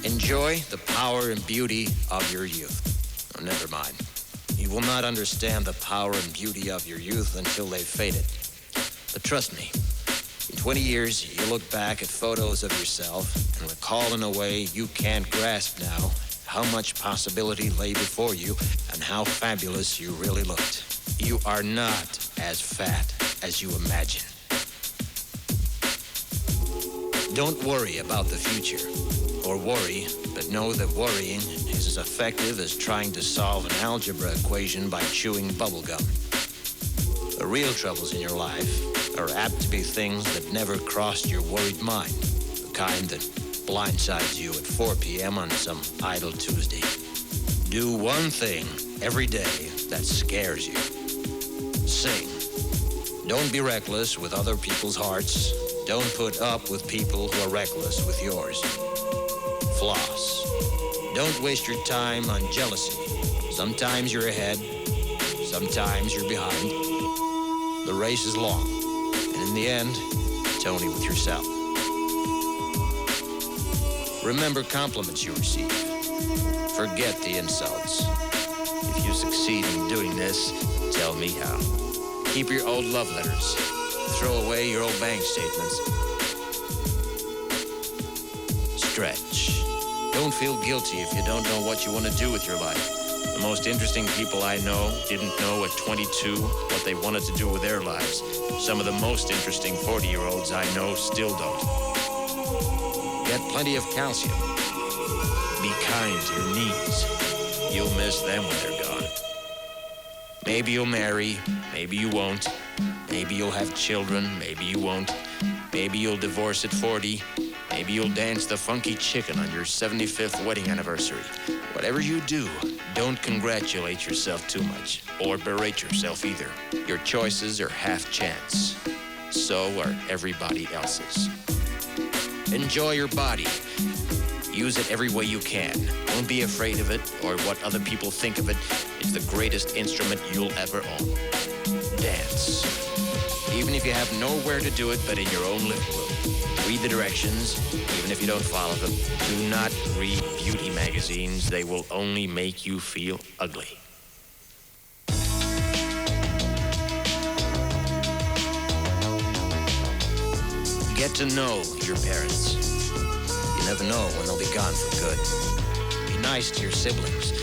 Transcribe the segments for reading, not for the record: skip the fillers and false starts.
Enjoy the power and beauty of your youth. Oh, never mind. You will not understand the power and beauty of your youth until they've faded. But trust me, in 20 years, you'll look back at photos of yourself and recall in a way you can't grasp now how much possibility lay before you and how fabulous you really looked. You are not as fat as you imagine. Don't worry about the future, or worry, but know that worrying is as effective as trying to solve an algebra equation by chewing bubblegum. The real troubles in your life are apt to be things that never crossed your worried mind, the kind that blindsides you at 4 p.m. on some idle Tuesday. Do one thing every day that scares you. Sing. Don't be reckless with other people's hearts. Don't put up with people who are reckless with yours. Floss. Don't waste your time on jealousy. Sometimes you're ahead, sometimes you're behind. The race is long, and in the end, it's only with yourself. Remember compliments you receive. Forget the insults. If you succeed in doing this, tell me how. Keep your old love letters. Throw away your old bank statements. Stretch. Don't feel guilty if you don't know what you want to do with your life. The most interesting people I know didn't know at 22 what they wanted to do with their lives. Some of the most interesting 40-year-olds I know still don't. Get plenty of calcium. Be kind to your knees. You'll miss them when they're gone. Maybe you'll marry, maybe you won't. Maybe you'll have children, maybe you won't. Maybe you'll divorce at 40. Maybe you'll dance the funky chicken on your 75th wedding anniversary. Whatever you do, don't congratulate yourself too much, or berate yourself either. Your choices are half chance. So are everybody else's. Enjoy your body. Use it every way you can. Don't be afraid of it or what other people think of it. It's the greatest instrument you'll ever own. Dance. Even if you have nowhere to do it but in your own living room. Read the directions, even if you don't follow them. Do not read beauty magazines. They will only make you feel ugly. Get to know your parents. You never know when they'll be gone for good. Be nice to your siblings.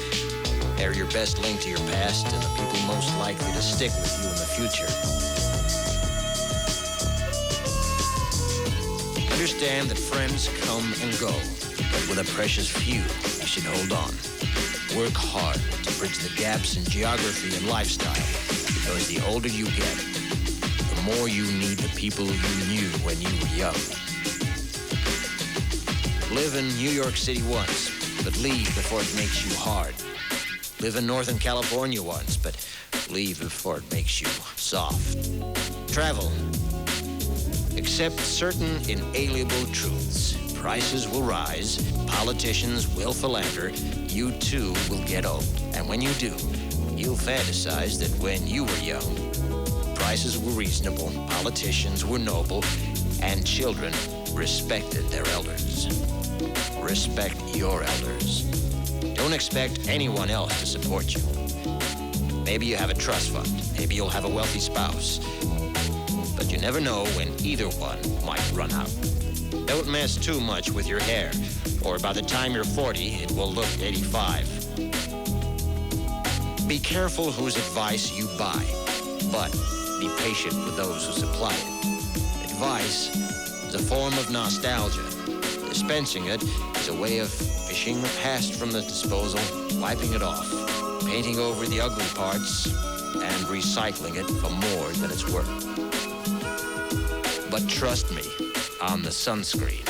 They're your best link to your past and the people most likely to stick with you in the future. Understand that friends come and go, but with a precious few, you should hold on. Work hard to bridge the gaps in geography and lifestyle, because the older you get, the more you need the people you knew when you were young. Live in New York City once, but leave before it makes you hard. Live in Northern California once, but leave before it makes you soft. Travel. Accept certain inalienable truths. Prices will rise, politicians will philander, you too will get old. And when you do, you'll fantasize that when you were young, prices were reasonable, politicians were noble, and children respected their elders. Respect your elders. Don't expect anyone else to support you. Maybe you have a trust fund, maybe you'll have a wealthy spouse. But you never know when either one might run out. Don't mess too much with your hair, or by the time you're 40, it will look 85. Be careful whose advice you buy, but be patient with those who supply it. Advice is a form of nostalgia. Dispensing it is a way of fishing the past from the disposal, wiping it off, painting over the ugly parts, and recycling it for more than it's worth. But trust me on the sunscreen.